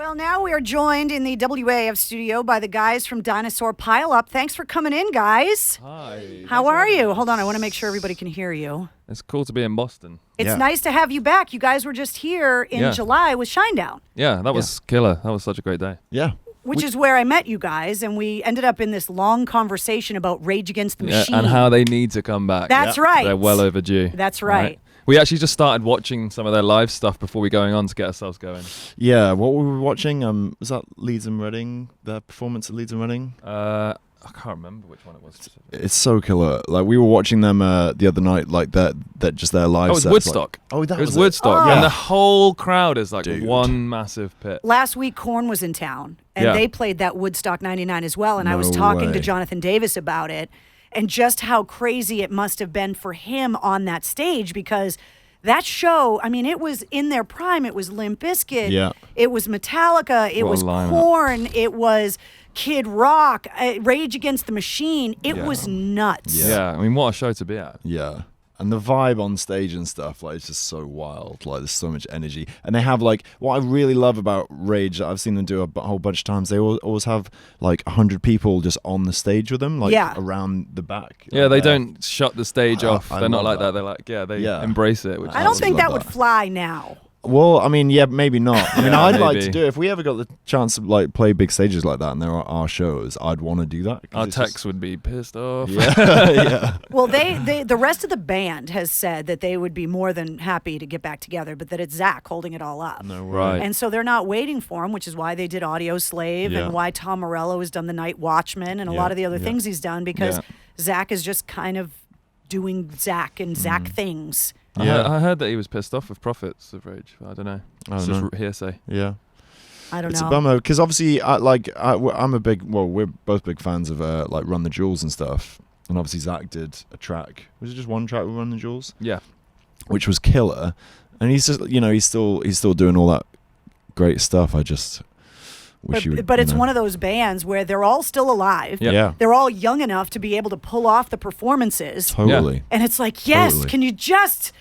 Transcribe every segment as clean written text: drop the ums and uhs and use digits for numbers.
Well, now we are joined in the WAAF studio by the guys from Dinosaur Pile-Up. Thanks for coming in, guys. Hi. How are you? Hold on, I want to make sure everybody can hear you. It's cool to be in Boston. It's nice to have you back. You guys were just here in July with Shinedown. Yeah, that was killer. That was such a great day. Yeah. Which is where I met you guys, and we ended up in this long conversation about Rage Against the Machine. And how they need to come back. That's right. They're well overdue. That's right. We actually just started watching some of their live stuff before we going on to get ourselves going. Yeah, what we were watching, was that Leeds and Reading, their performance at Leeds and Reading? I can't remember which one it was. It's so killer. Like, we were watching them the other night, like that just their live Oh, it was sets, Woodstock. Like, it was Woodstock. Oh. And the whole crowd is like one massive pit. Last week, Korn was in town, and they played that Woodstock 99 as well, and I was talking to Jonathan Davis about it, and just how crazy it must have been for him on that stage, because that show, I mean, it was in their prime. It was Limp Bizkit. It was Metallica. It was Korn. It was Kid Rock. Rage Against the Machine. It was nuts. Yeah, I mean, what a show to be at. Yeah. And the vibe on stage and stuff, like, it's just so wild. Like, there's so much energy. And they have, like, what I really love about Rage, I've seen them do a whole bunch of times, they always have, like, 100 people just on the stage with them, like, around the back. Yeah, they don't shut the stage off. They're not like that. They're like, they embrace it. Which I don't think that would fly now. Well, I mean, yeah, maybe not. I mean, I'd like maybe. to do it. If we ever got the chance to, like, play big stages like that and there are our shows, I'd want to do that. Our techs would be pissed off. Yeah. Well, the rest of the band has said that they would be more than happy to get back together, but that it's Zach holding it all up. No way. Right. And so they're not waiting for him, which is why they did Audio Slave and why Tom Morello has done The Night Watchman and a lot of the other things he's done, because Zach is just kind of doing Zach and Zach things. I heard that he was pissed off with Prophets of Rage. I don't know. It's just hearsay. Yeah. I don't know. It's a bummer, because obviously, we're both big fans of like Run the Jewels and stuff. And obviously Zach did a track. Was it just one track with Run the Jewels? Yeah. Which was killer. And he's just, he's still doing all that great stuff. I just wish but it's one of those bands where they're all still alive. Yeah. They're all young enough to be able to pull off the performances. Totally. And it's like, yes, Totally. can you just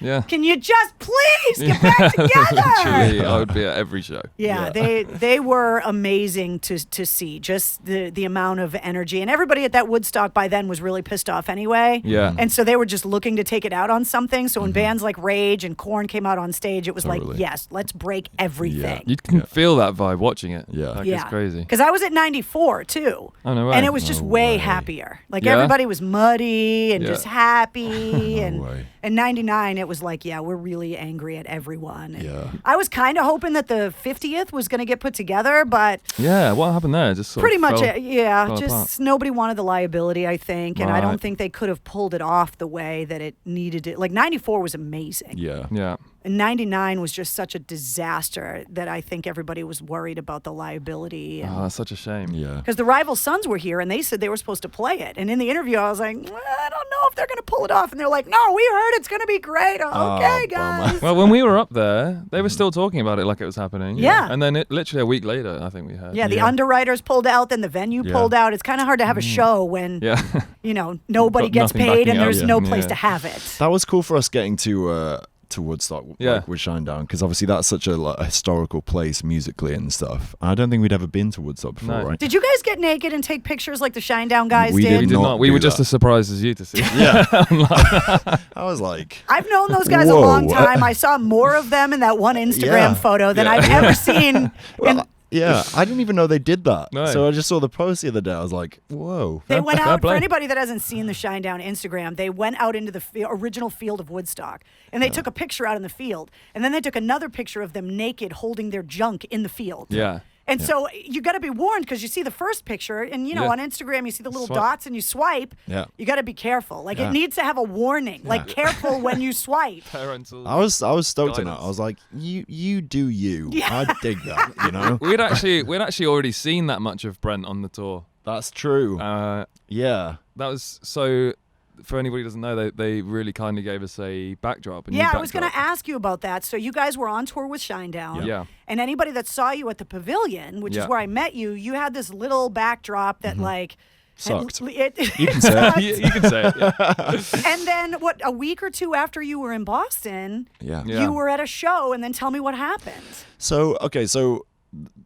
please get back together? Actually, I would be at every show. Yeah, they were amazing to see, just the amount of energy. And everybody at that Woodstock by then was really pissed off anyway. Yeah. And so they were just looking to take it out on something. So when bands like Rage and Korn came out on stage, it was like, yes, let's break everything. You can feel that vibe watching it. Yeah. It's crazy. Because I was at 94 too. Oh, no way. And it was just way happier. Like everybody was muddy and just happy. And 99, it was like, we're really angry at everyone. And I was kind of hoping that the 50th was going to get put together, but what happened there? Just pretty much, fell just apart. Nobody wanted the liability, I think. And I don't think they could have pulled it off the way that it needed to. Like 94 was amazing. Yeah. And 99 was just such a disaster that I think everybody was worried about the liability. Oh, that's such a shame. Yeah. Because the Rival Sons were here and they said they were supposed to play it. And in the interview, I was like, I don't know if they're going to pull it off. And they're like, no, we heard it's going to be great. Okay, guys. Well, when we were up there, they were still talking about it like it was happening. Yeah. And then literally a week later, I think we heard. Yeah, the underwriters pulled out, then the venue pulled out. It's kind of hard to have a show when, nobody gets paid and there's no place to have it. That was cool for us getting to Woodstock like, with Shinedown, because obviously that's such a historical place musically and stuff. I don't think we'd ever been to Woodstock before, right? Did you guys get naked and take pictures like the Shinedown guys did? We did not. We were just as surprised as you to see. Yeah. I was like, I've known those guys a long time. I saw more of them in that one Instagram photo than I've ever seen. Yeah, I didn't even know they did that. No. So I just saw the post the other day. I was like, whoa. They went out, for anybody that hasn't seen the Shinedown Instagram, they went out into the original field of Woodstock, and they took a picture out in the field, and then they took another picture of them naked holding their junk in the field. Yeah. And so you got to be warned, because you see the first picture, and on Instagram you see the little dots and you swipe. Yeah. You got to be careful. Like it needs to have a warning. Like careful when you swipe. Parental. I was stoked on it. I was like, you do you. Yeah. I dig that. We'd actually already seen that much of Brent on the tour. That's true. That was so. For anybody who doesn't know, they really kindly gave us a backdrop. I was going to ask you about that. So you guys were on tour with Shinedown. Yeah. And anybody that saw you at the Pavilion, which is where I met you, you had this little backdrop that like... Sucked. You can say it. You can say it. Yeah. And then a week or two after you were in Boston, Yeah. you were at a show, and then tell me what happened. So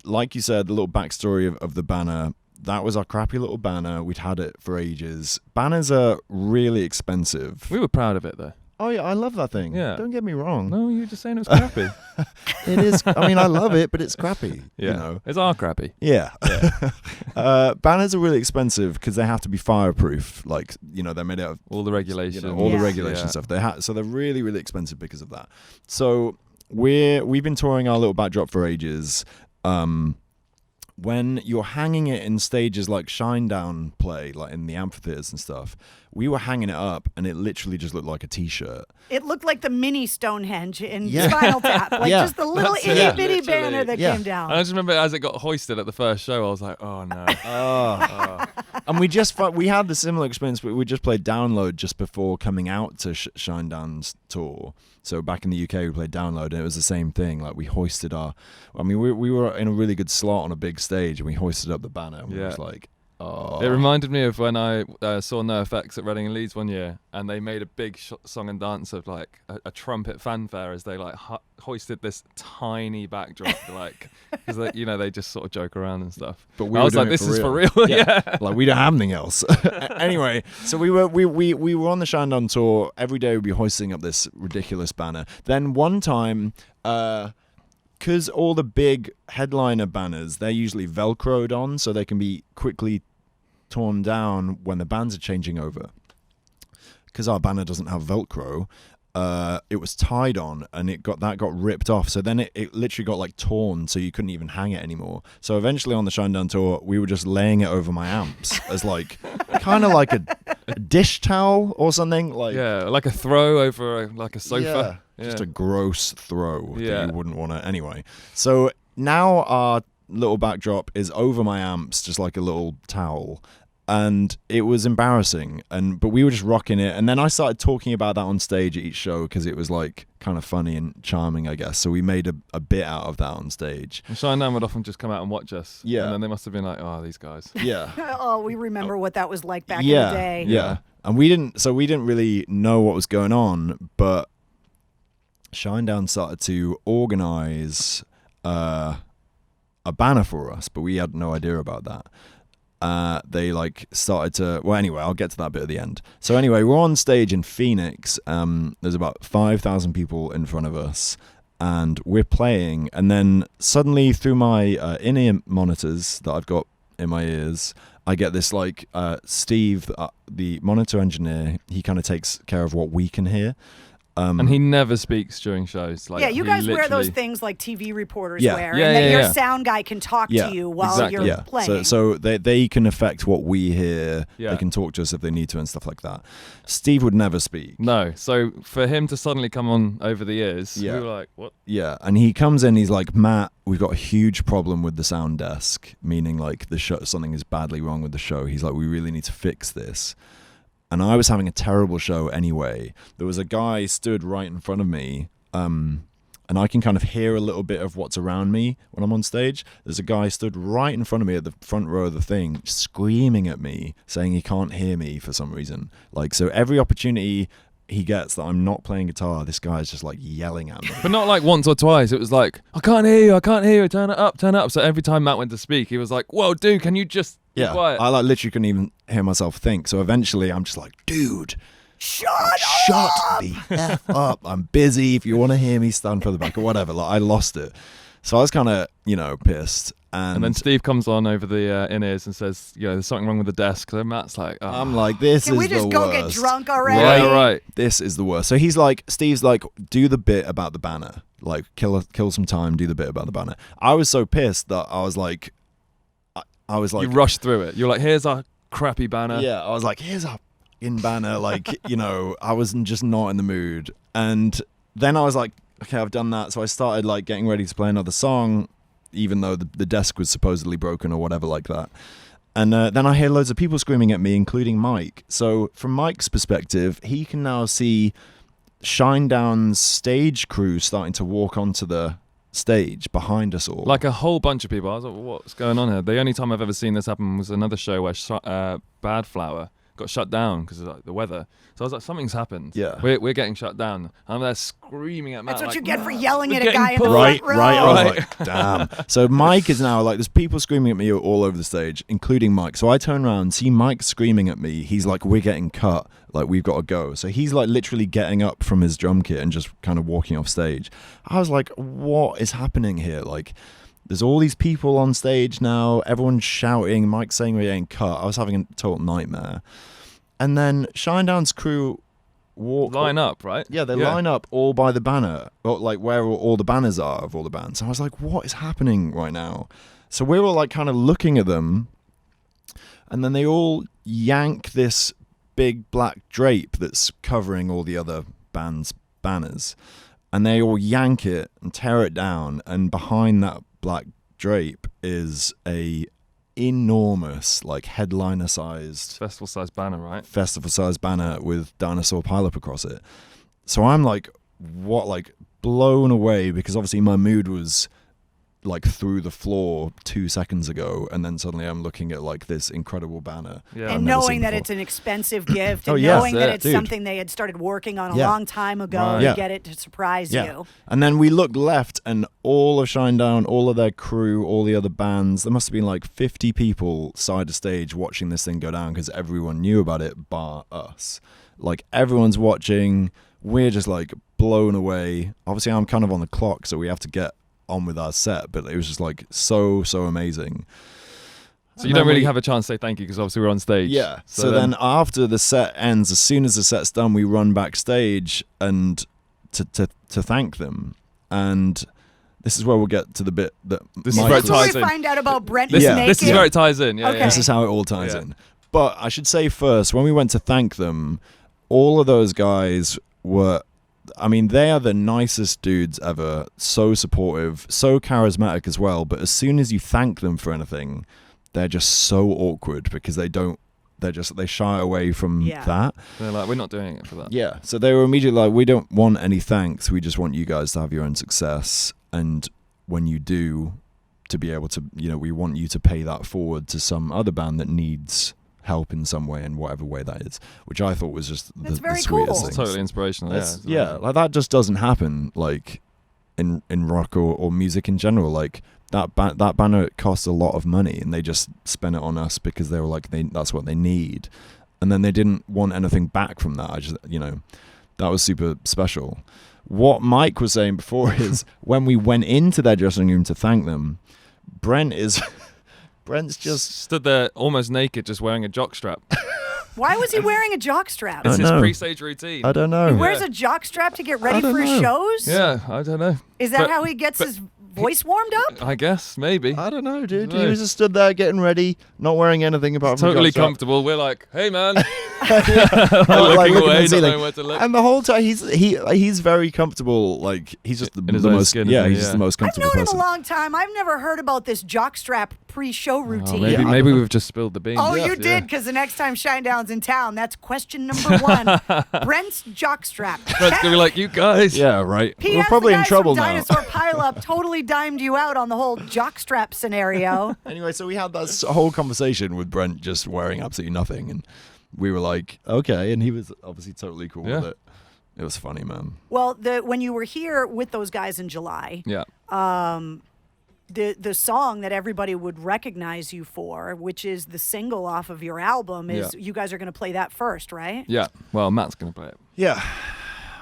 like you said, the little backstory of the banner. That was our crappy little banner. We'd had it for ages. Banners are really expensive. We were proud of it though. Oh yeah, I love that thing. Yeah. Don't get me wrong. No, you were just saying it was crappy. It is. I mean, I love it, but it's crappy. Yeah. You know? It's our crappy. Yeah. Banners are really expensive because they have to be fireproof. Like, you know, they're made out of All the regulations. all the regulation stuff. So they're really, really expensive because of that. So we've been touring our little backdrop for ages. When you're hanging it in stages like Shinedown play, like in the amphitheaters and stuff, we were hanging it up and it literally just looked like a t-shirt. It looked like the mini Stonehenge in Spinal Tap. Like just the little itty bitty banner that came down. And I just remember as it got hoisted at the first show, I was like, oh no. And we had the similar experience, but we just played Download just before coming out to Shinedown's tour. So back in the UK, we played Download, and it was the same thing. Like we hoisted we were in a really good slot on a big stage, and we hoisted up the banner. And we were just like, oh. It reminded me of when I saw NoFX at Reading and Leeds one year, and they made a big song and dance of like a trumpet fanfare as they like hoisted this tiny backdrop, like because they just sort of joke around and stuff. But I was like, this is for real. Yeah. Like we don't have anything else. Anyway, so we were on the Shinedown tour. Every day we'd be hoisting up this ridiculous banner. Then one time, because all the big headliner banners, they're usually Velcroed on, so they can be quickly torn down when the bands are changing over. Because our banner doesn't have Velcro, it was tied on, and it got ripped off. So then it literally got like torn, so you couldn't even hang it anymore. So eventually on the Shinedown tour, we were just laying it over my amps as like kind of like a dish towel or something. Like like a throw over a sofa. Yeah. Just a gross throw that you wouldn't want to. Anyway, so now our little backdrop is over my amps, just like a little towel. And it was embarrassing, but we were just rocking it. And then I started talking about that on stage at each show because it was like kind of funny and charming, I guess. So we made a bit out of that on stage. And Shinedown would often just come out and watch us. Yeah. And then they must have been like, oh, these guys. Yeah. Oh, we remember what that was like back in the day. Yeah. And we didn't really know what was going on, but Shinedown started to organize a banner for us, but we had no idea about that. They started to, well, anyway, I'll get to that bit at the end. So anyway, we're on stage in Phoenix. There's about 5,000 people in front of us, and we're playing. And then suddenly through my in-ear monitors that I've got in my ears, I get this Steve, the monitor engineer, he kind of takes care of what we can hear. And he never speaks during shows. Like, you guys wear those things like TV reporters wear, and then your sound guy can talk to you while you're playing. So they can affect what we hear. Yeah. They can talk to us if they need to and stuff like that. Steve would never speak. No. So for him to suddenly come on over the ears, we were like, what? Yeah, and he comes in, he's like, Matt, we've got a huge problem with the sound desk, meaning like the show, something is badly wrong with the show. He's like, we really need to fix this. And I was having a terrible show anyway. There was a guy stood right in front of me, and I can kind of hear a little bit of what's around me when I'm on stage. There's a guy stood right in front of me at the front row of the thing, screaming at me, saying he can't hear me for some reason. Like, so every opportunity he gets that I'm not playing guitar, this guy's just like yelling at me. But not like once or twice. It was like, I can't hear you, turn it up. So every time Matt went to speak, he was like, whoa, dude, can you just be quiet? I literally couldn't even hear myself think. So eventually I'm just like, dude, shut the F up. I'm busy. If you want to hear me, stand for the back or whatever. Like, I lost it. So I was kind of, pissed. And then Steve comes on over the in-ears and says, there's something wrong with the desk. So Matt's like, oh. I'm like, this is the worst. Can we just go get drunk already? Right. This is the worst. So Steve's like, do the bit about the banner. Like, kill some time, do the bit about the banner. I was so pissed that I was like, you rushed through it. You're like, here's our crappy banner. Yeah, I was like, here's our in banner. Like, I was just not in the mood. And then I was like, okay, I've done that. So I started like getting ready to play another song, even though the desk was supposedly broken or whatever like that. And then I hear loads of people screaming at me, including Mike. So from Mike's perspective, he can now see Shinedown's stage crew starting to walk onto the stage behind us all. Like a whole bunch of people. I was like, what's going on here? The only time I've ever seen this happen was another show where Bad Flower got shut down because of like, the weather. So I was like, something's happened. Yeah. We're getting shut down. I'm there screaming at Matt. That's what like, you get for yelling we're at a guy in the getting front row. Right. I was Right. like, damn. So Mike is now like, there's people screaming at me all over the stage, including Mike. So I turn around, see Mike screaming at me. He's like, we're getting cut. Like, we've got to go. So he's like literally getting up from his drum kit and just kind of walking off stage. I was like, what is happening here? Like, there's all these people on stage now. Everyone's shouting. Mike's saying we're getting cut. I was having a total nightmare. And then Shinedown's crew line up, right? Yeah, they line up all by the banner, or like where all the banners are of all the bands. I was like, what is happening right now? So we were like kind of looking at them, and then they all yank this big black drape that's covering all the other bands' banners, and they all yank it and tear it down, and behind that black drape is a enormous, like headliner-sized festival-sized banner, right? Festival-sized banner with Dinosaur Pile-Up across it. So I'm like, what? Like blown away, because obviously my mood was like through the floor 2 seconds ago, and then suddenly I'm looking at like this incredible banner. Yeah. And knowing that it's an expensive gift, and yes, knowing that it's dude. something they had started working on a Yeah. long time ago Right. to Yeah. get it to surprise you. And then we looked left, and all of Shinedown, all of their crew, all the other bands, there must have been like 50 people side of stage watching this thing go down, because everyone knew about it bar us. Like, everyone's watching. We're just like blown away. Obviously, I'm kind of on the clock, so we have to get on with our set, but it was just like so amazing. So you don't really have a chance to say thank you, because obviously we're on stage. Yeah. So then after the set ends, as soon as the set's done, we run backstage and to thank them. And this is where we'll get to the bit that This is Mike where it was- Before ties we in. find out about Brent This, naked. this is where it ties in. Yeah, Okay. yeah. This is how it all ties Yeah. in. But I should say first, when we went to thank them, all of those guys were, I mean, they are the nicest dudes ever. So supportive, so charismatic as well. But as soon as you thank them for anything, they're just so awkward, because they shy away from that. They're like, we're not doing it for that. Yeah. So they were immediately like, we don't want any thanks. We just want you guys to have your own success. And when you do, to be able to, we want you to pay that forward to some other band that needs help in some way, in whatever way that is, which I thought was just That's the very sweetest cool. thing. It's totally inspirational. Yeah, like that just doesn't happen, like in rock or music in general. Like that banner costs a lot of money, and they just spent it on us because they were like, that's what they need, and then they didn't want anything back from that. I just, that was super special. What Mike was saying before is, when we went into their dressing room to thank them, Brent's just stood there almost naked, just wearing a jock strap. Why was he wearing a jock strap? It's I his know. pre-stage routine. I don't know. He wears a jock strap to get ready I don't for his know. shows? Yeah, I don't know. Is that But- how he gets his voice warmed up? I guess, maybe. I don't know, dude. No. He was just stood there getting ready, not wearing anything apart from a Totally jockstrap. comfortable. We're like, hey man, Like, looking looking away, at the not ceiling. knowing where to look. And the whole time he's very comfortable. Like, he's just In his the own most skin, yeah, isn't he? he's just Yeah. the most I've comfortable known him person. a long time. I've never heard about this jock strap pre-show routine. Maybe, Yeah. maybe we've just spilled the beans. Oh, Yeah. you did, because the next time Shinedown's in town, that's question number 1. Brent's jock strap. Brent's gonna be like, you guys. Yeah, right. P.S. We're probably the in guys trouble from now. Dinosaur Pile-Up totally dimed you out on the whole jock strap scenario. Anyway, so we had that whole conversation with Brent just wearing absolutely nothing, and we were like, okay, and he was obviously totally cool Yeah. with it. It was funny, man. Well, when you were here with those guys in July, Yeah. the song that everybody would recognize you for, which is the single off of your album, is Yeah. you guys are going to play that first, right? Yeah. Well, Matt's gonna play it. Yeah.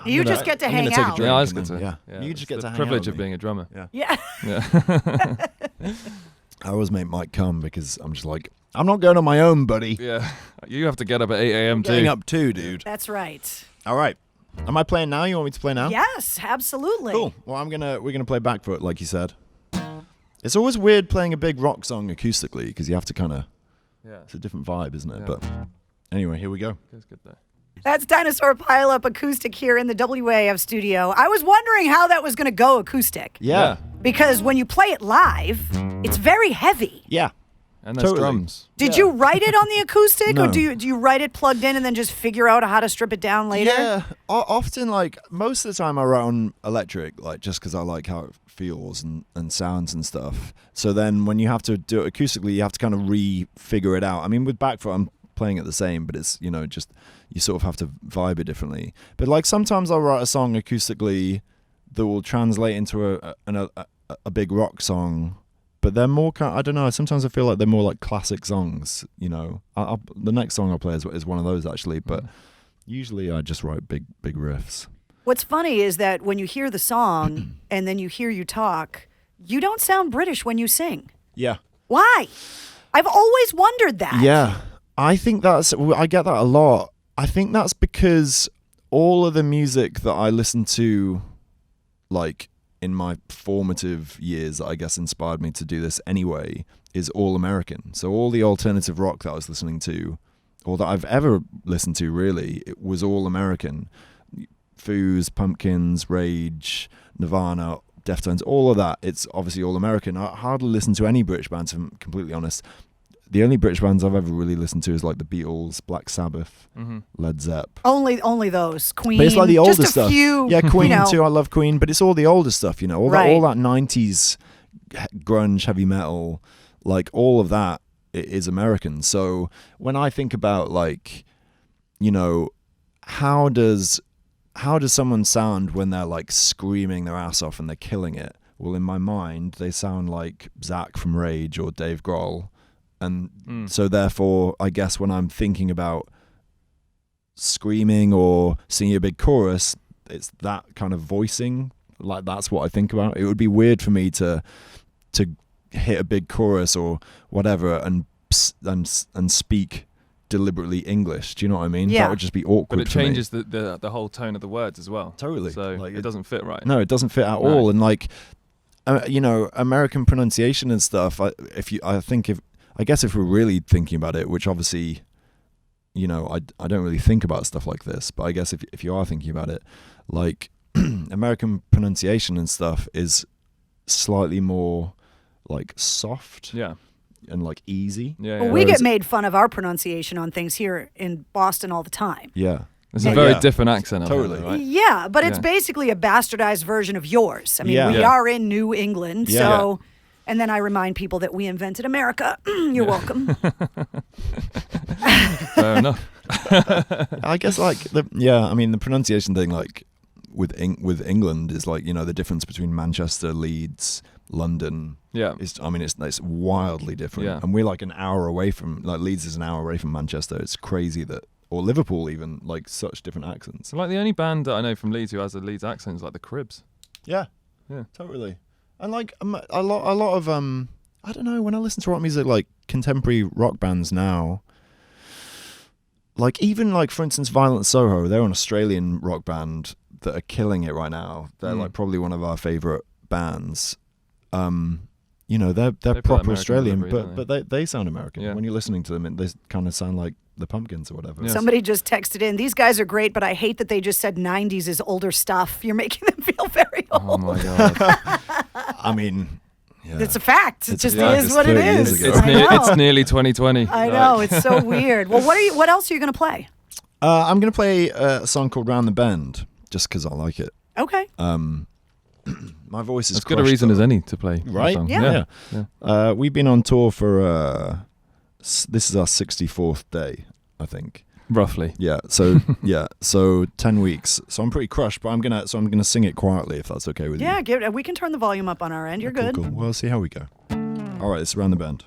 You just get to I'm hang gonna take a out. drink. Yeah, I just and get to. then- yeah. You it's just get the to hang out privilege with of me. being a drummer. Yeah. Yeah. Yeah. I always make Mike come, because I'm just like, I'm not going on my own, buddy. Yeah. You have to get up at 8 a.m. too. Getting up too, dude. That's right. All right. Am I playing now? You want me to play now? Yes, absolutely. Cool. Well, we're gonna play back foot, like you said. It's always weird playing a big rock song acoustically, because you have to kind of. Yeah. It's a different vibe, isn't it? Yeah. But anyway, here we go. It's good though. That's Dinosaur Pile-Up acoustic here in the WAAF studio. I was wondering how that was going to go acoustic. Yeah. Because when you play it live, it's very heavy. Yeah. And there's Totally. drums. Did you write it on the acoustic, No. or do you write it plugged in and then just figure out how to strip it down later? Yeah. Often, like, most of the time I write on electric, like, just because I like how it feels and sounds and stuff. So then when you have to do it acoustically, you have to kind of re-figure it out. I mean, with back foot, I'm playing it the same, but it's, just you sort of have to vibe it differently. But like sometimes I'll write a song acoustically that will translate into a big rock song, but they're more I don't know, sometimes I feel like they're more like classic songs, the next song I'll play is one of those actually, but usually I just write big riffs. What's funny is that when you hear the song and then you hear you talk, you don't sound British when you sing. Yeah. Why? I've always wondered that. Yeah. I think I get that a lot. I think that's because all of the music that I listened to, like, in my formative years that I guess inspired me to do this anyway, is all American. So all the alternative rock that I was listening to, or that I've ever listened to really, it was all American. Foos, Pumpkins, Rage, Nirvana, Deftones, all of that, it's obviously all American. I hardly listen to any British bands, if I'm completely honest. The only British bands I've ever really listened to is like the Beatles, Black Sabbath, Led Zepp. Only those. Queen. But it's like the older just a stuff. Few, yeah, Queen too. I love Queen, but it's all the older stuff. All that 90s grunge, heavy metal, like all of that is American. So when I think about like, how does someone sound when they're like screaming their ass off and they're killing it? Well, in my mind, they sound like Zach from Rage or Dave Grohl. And so therefore, I guess when I'm thinking about screaming or singing a big chorus, it's that kind of voicing. Like that's what I think about. It would be weird for me to hit a big chorus or whatever and speak deliberately English. Do you know what I mean? Yeah. That would just be awkward. But it changes the whole tone of the words as well. Totally. So like it doesn't fit right. No, it doesn't fit at all. And like, American pronunciation and stuff. I guess if we're really thinking about it, which obviously, I don't really think about stuff like this, but I guess if you are thinking about it, like American pronunciation and stuff is slightly more like soft. Yeah. And like easy. Yeah. Well, we get made fun of our pronunciation on things here in Boston all the time. Yeah. It's a very different accent. Totally. Right? Yeah, but it's basically a bastardized version of yours. I mean, we are in New England, so... And then I remind people that we invented America. You're welcome. Fair enough. I guess like the pronunciation thing, like with England is like, the difference between Manchester, Leeds, London. Yeah. It's wildly different. Yeah. And we're like an hour away from, like Leeds is an hour away from Manchester. It's crazy that, or Liverpool even, like such different accents. Like the only band that I know from Leeds who has a Leeds accent is like the Cribs. Yeah. Yeah. Totally. And like a lot of I don't know, when I listen to rock music, like contemporary rock bands now, like even like for instance Violent Soho, they're an Australian rock band that are killing it right now. They're like probably one of our favorite bands. They're proper Australian, but they sound American. Yeah. When you're listening to them, they kind of sound like the Pumpkins or whatever. Yes. Somebody just texted in, these guys are great, but I hate that they just said 90s is older stuff. You're making them feel very old. Oh my God. I mean, yeah. It's a fact. It just is what it is. It's nearly 2020. I know. It's so weird. Well, what else are you going to play? I'm going to play a song called Round the Bend, just because I like it. Okay. My voice is as good a reason as any to play. Right? Yeah. We've been on tour for, this is our 64th day, I think. Roughly. Yeah. So, so 10 weeks. So I'm pretty crushed, but I'm going to sing it quietly if that's okay with you. Yeah, we can turn the volume up on our end. You're good. Cool. Well, see how we go. All right, it's Round the Bend.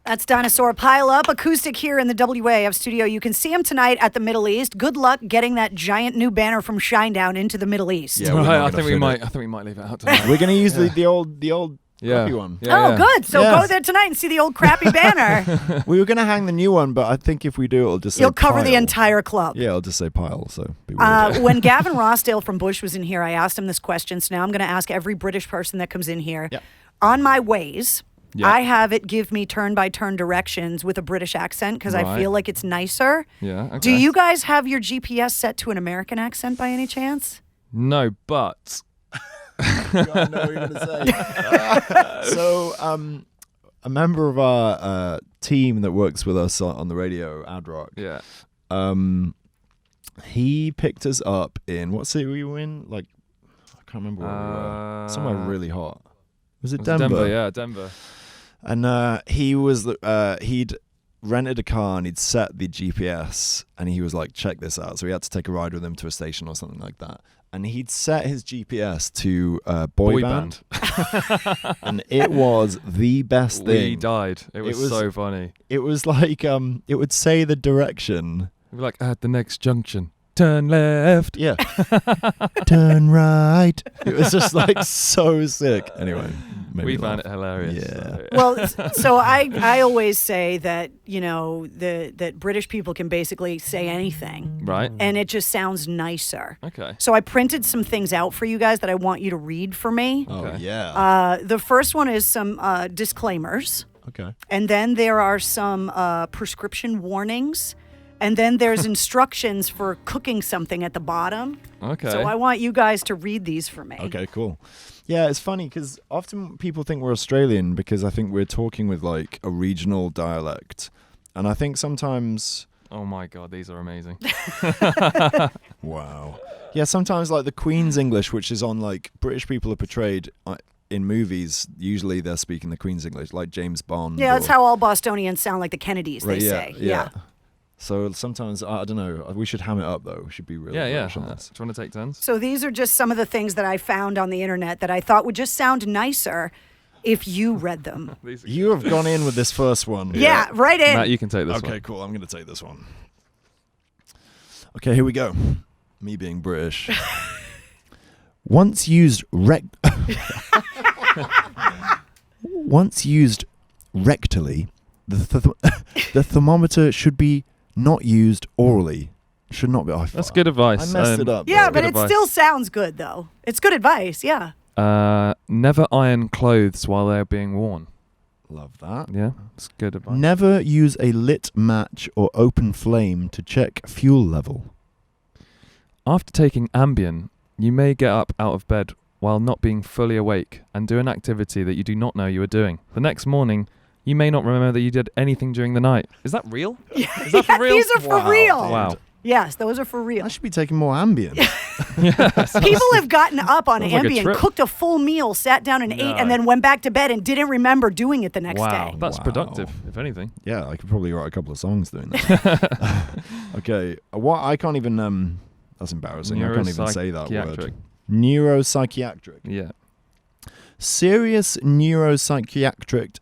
That's Dinosaur Pile-Up, acoustic here in the WAAF studio. You can see him tonight at the Middle East. Good luck getting that giant new banner from Shinedown into the Middle East. Yeah, I think we might leave it out tonight. We're going to use the old crappy one. Yeah, good. So go there tonight and see the old crappy banner. We were going to hang the new one, but I think if we do, it'll just say You'll cover Pile. the entire club. Yeah, it'll just say Pile, so be weird. When Gavin Rossdale from Bush was in here, I asked him this question, so now I'm going to ask every British person that comes in here. Yeah. On my ways, I have it give me turn-by-turn directions with a British accent because I feel like it's nicer. Yeah, okay. Do you guys have your GPS set to an American accent by any chance? No, but... God, I know what you're going to say. So, a member of our team that works with us on the radio, Adrock, he picked us up in, what city were you in? Like, I can't remember where we were. Somewhere really hot. Was it Denver? Denver. And he'd rented a car and he'd set the GPS, and he was like, check this out. So he had to take a ride with him to a station or something like that. And he'd set his GPS to boy band. And it was the best thing. We died. It was so funny. It was like, it would say the direction. We were like, at the next junction, turn left. Yeah. Turn right. It was just like so sick. Anyway. We found it hilarious. Yeah. Well, so I always say that, that British people can basically say anything. Right. And it just sounds nicer. Okay. So I printed some things out for you guys that I want you to read for me. Oh, yeah. The first one is some disclaimers. Okay. And then there are some prescription warnings. And then there's instructions for cooking something at the bottom. Okay. So I want you guys to read these for me. Okay, cool. Yeah, it's funny because often people think we're Australian because I think we're talking with like a regional dialect. And I think sometimes... Oh my God, these are amazing. Wow. Yeah, sometimes like the Queen's English, which is on like British people are portrayed in movies, usually they're speaking the Queen's English, like James Bond. Yeah, that's how all Bostonians sound like the Kennedys, right, they say. Yeah. So sometimes, I don't know, we should ham it up though. We should be really British on this. Do you want to take turns? So these are just some of the things that I found on the internet that I thought would just sound nicer if you read them. You have gone in with this first one. Yeah, right in. Matt, you can take this one. Okay, cool. I'm going to take this one. Okay, here we go. Me being British. Once used rectally, the thermometer should be not used orally. Should not be. That's good advice. I messed it up. Yeah, though. but it still sounds good, though. It's good advice, yeah. Never iron clothes while they're being worn. Love that. Yeah, it's good advice. Never use a lit match or open flame to check fuel level. After taking Ambien, you may get up out of bed while not being fully awake and do an activity that you do not know you are doing. The next morning, you may not remember that you did anything during the night. Is that real? Is that for real? These are for real. Wow. Yes, those are for real. I should be taking more Ambien. People have gotten up on Sounds like a Ambien, trip. cooked a full meal, sat down and ate, and then went back to bed and didn't remember doing it the next Wow, day. that's productive, if anything. Yeah, I could probably write a couple of songs doing that. Okay, what I can't even. That's embarrassing. I can't even say that word. Neuropsychiatric. Yeah. Serious neuropsychiatric.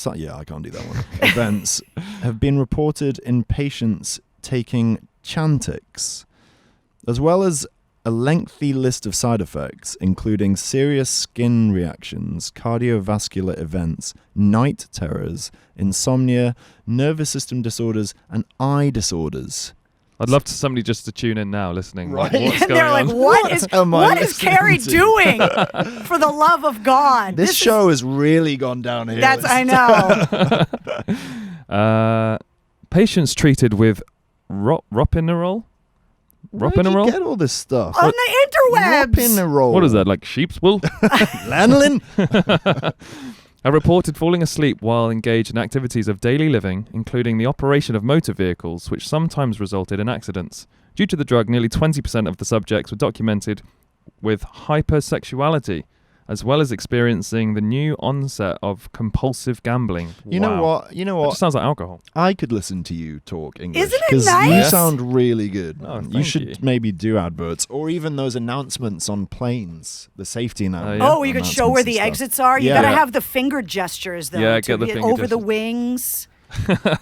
I can't do that one. Events have been reported in patients taking Chantix, as well as a lengthy list of side effects, including serious skin reactions, cardiovascular events, night terrors, insomnia, nervous system disorders, and eye disorders. I'd love somebody just to tune in now, listening. Right. Like, what's And going they're like, on? what is Carrie doing? For the love of God. This show has really gone downhill. I know. Patients treated with ropinirole. Where did you get all this stuff? On the interwebs. Ropinirole. What is that, like sheep's wool? Lanolin? Are reported falling asleep while engaged in activities of daily living, including the operation of motor vehicles, which sometimes resulted in accidents. Due to the drug, nearly 20% of the subjects were documented with hypersexuality, as well as experiencing the new onset of compulsive gambling. You know what? It just sounds like alcohol. I could listen to you talk English. Isn't it because nice? you sound really good. Oh, you thank should you. maybe do adverts or even those announcements on planes, the safety announcements. yeah. Oh, you could show where the exits are. You Yeah. got to have the finger gestures, though. Yeah, to get the be finger over the gestures. wings.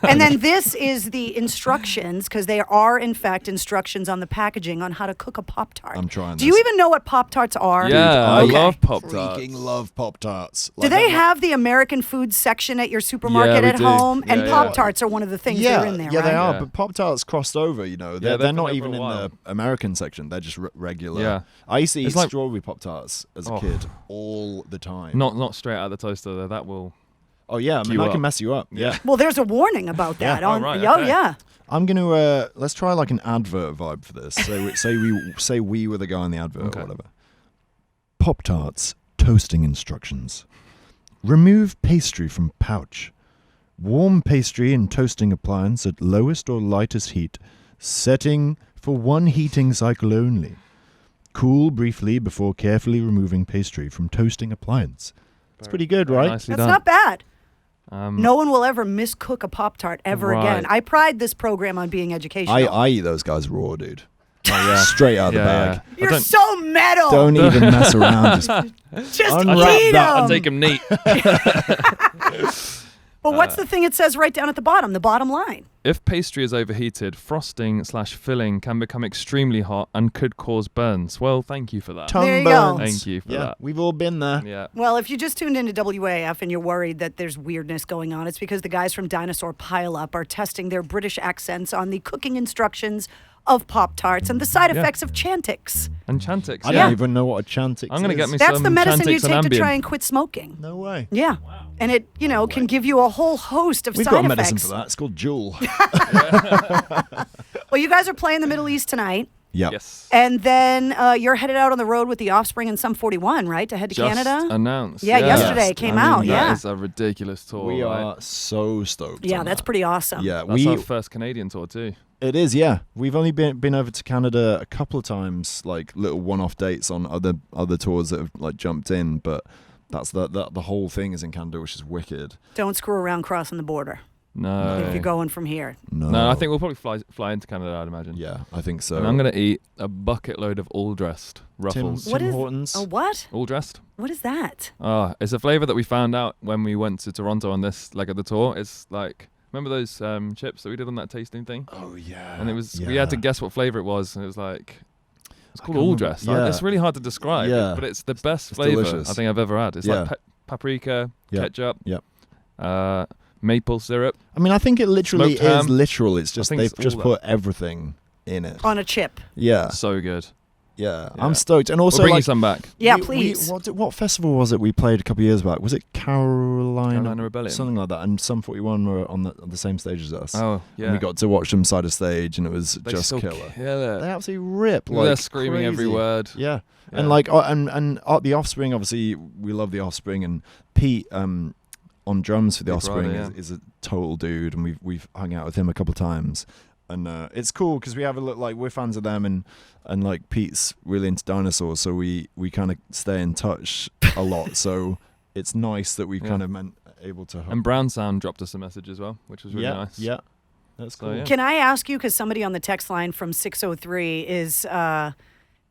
And then this is the instructions, because there are, in fact, instructions on the packaging on how to cook a Pop-Tart. I'm trying Do you this. even know what Pop-Tarts are? Yeah, I Okay. love Pop-Tarts. Freaking love Pop-Tarts. Do they have the American food section at your supermarket we at do. home? Yeah, and yeah. Pop-Tarts are one of the things that are in there, yeah, right? they are. Yeah. But Pop-Tarts crossed over, you know. They're they've not been even there in for a the American section. They're just regular. Yeah. I used to eat It's like- strawberry Pop-Tarts as a Oh. kid all the time. Not straight out of the toaster, though. That will... Oh, yeah. I mean, You I up. can mess you up. Yeah. Well, there's a warning about that. Yeah. Oh, on, right, Oh, okay. yeah. I'm going to, let's try like an advert vibe for this. Say we were the guy in the advert Okay. or whatever. Pop-Tarts toasting instructions. Remove pastry from pouch. Warm pastry in toasting appliance at lowest or lightest heat. Setting for one heating cycle only. Cool briefly before carefully removing pastry from toasting appliance. It's pretty good, Very right? nicely That's done. not bad. No one will ever miscook a Pop-Tart ever again. I pride this program on being educational. I eat those guys raw, dude. Straight out of the bag. Yeah. You're so metal. Don't even mess around. Just eat them. I'll take them neat. But what's the thing it says right down at the bottom line? If pastry is overheated, frosting/filling can become extremely hot and could cause burns. Well, thank you for that. There you go. Thank you for that. We've all been there. Yeah. Well, if you just tuned into WAAF and you're worried that there's weirdness going on, it's because the guys from Dinosaur Pile-Up are testing their British accents on the cooking instructions of Pop-Tarts and the side effects of Chantix. And Chantix, I don't even know what a Chantix is. I'm going to get me That's some the medicine you Chantix take and to Ambien. try and quit smoking. No way. Yeah. Wow. And it, can give you a whole host of We've side got effects. medicine for that. It's called Juul. Well, you guys are playing the Middle East tonight. Yeah. Yes. And then you're headed out on the road with the Offspring and Sum 41, right? To head to Just Canada? announced. Yeah, yesterday it came out. That Yeah. is a ridiculous tour. We right? are so stoked. Yeah, on that's that. pretty awesome. Yeah, That's our first Canadian tour too. It is, yeah. We've only been over to Canada a couple of times, like little one-off dates on other tours that have like jumped in, but that's the whole thing is in Canada, which is wicked. Don't screw around crossing the border No. if you're going from here. No, I think we'll probably fly into Canada, I'd imagine. Yeah, I think so. And I'm going to eat a bucket load of all-dressed Ruffles. What Tim is- Hortons. Oh, what? All-dressed? What is that? Oh, it's a flavour that we found out when we went to Toronto on this leg of the tour. It's like, remember those chips that we did on that tasting thing? Oh yeah. And it was we had to guess what flavour it was, and it was like it's called all dressed. Yeah. It's really hard to describe, Yeah. but it's the best It's flavour delicious. I think I've ever had. It's like paprika, ketchup, maple syrup. I mean, I think it literally smoked ham. is literal. It's just think they've it's just all put everything in it. On a chip. Yeah, So good. yeah. Yeah. I'm stoked. And also, We'll bring you like, some back. Yeah, we- please. what festival was it we played a couple of years back? Was it Carolina Rebellion. Something like that. And Sum 41 were on the same stage as us. Oh yeah. And we got to watch them side of stage, and it was They just still killer. kill They it. absolutely rip. They're Like screaming every crazy. word. Yeah. Yeah. And like and the Offspring, obviously we love the Offspring, and Pete on drums for the Big Offspring brother, is a total dude, and we've hung out with him a couple of times, and it's cool because we have a look, like we're fans of them, and like Pete's really into dinosaurs, so we kind of stay in touch a lot. So it's nice that we've kind of been able to. And Brown Sound dropped us a message as well, which was really nice. Yeah, that's So, cool. yeah. Can I ask you, because somebody on the text line from 603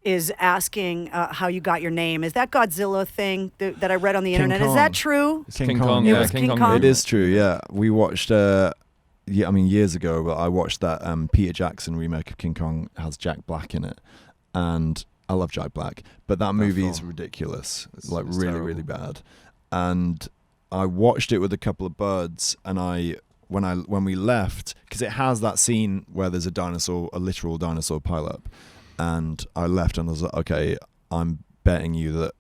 is asking how you got your name. Is that Godzilla thing that I read on the King internet? Is Kong. that true? It's King Kong. It Yeah, was King King Kong. Kong? It is true, yeah. We watched, years ago, but I watched that Peter Jackson remake of King Kong. It has Jack Black in it, and I love Jack Black, but that movie is ridiculous. It's really, terrible. really bad. And I watched it with a couple of buds, and when we left, because it has that scene where there's a literal dinosaur pile-up, and I left and I was like, okay, I'm betting you that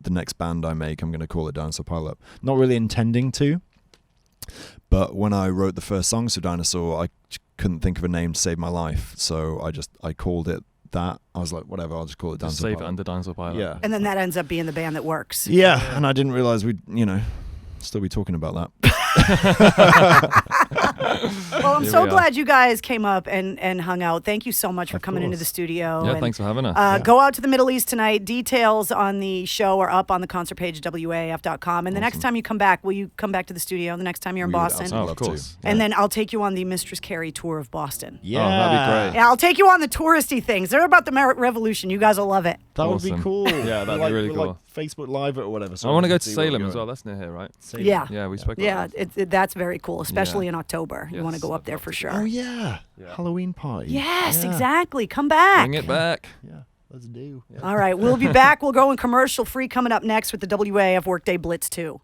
the next band I make, I'm going to call it Dinosaur Pile-Up. Not really intending to, but when I wrote the first songs for Dinosaur, I couldn't think of a name to save my life, so I called it that. I was like, whatever, I'll just call it Just Dinosaur save it Pile-Up. under Dinosaur Pile-Up. Yeah. And then that ends up being the band that works. Yeah, and I didn't realize we'd, still be talking about that. Well, I'm Here so we are. glad you guys came up and hung out. Thank you so much for coming into the studio. Yeah, and, thanks for having us. Go out to the Middle East tonight. Details on the show are up on the concert page at WAAF.com. And the next time you come back, will you come back to the studio the next time you're in We would Boston? absolutely Oh, love of to. course. And then I'll take you on the Mistress Carrie tour of Boston. Yeah, Oh, that'd be great. Yeah, I'll take you on the touristy things. They're about the Revolution. You guys will love it. That would be Awesome. cool. Yeah, that'd be Like- really like cool. Facebook Live it or whatever. So I want to we go can to see where Salem we're as well. going. That's near here, right? Salem. Yeah. Yeah, we spoke Yeah, about that's very cool, especially Yeah. in October. You want to Yes, go up I'd there love for to sure. Oh yeah. Yeah. Halloween party. Yes, Yeah. exactly. Come back. Bring it back. Yeah, let's do. All right, we'll be back. We'll go in commercial free coming up next with the WAAF Workday Blitz 2.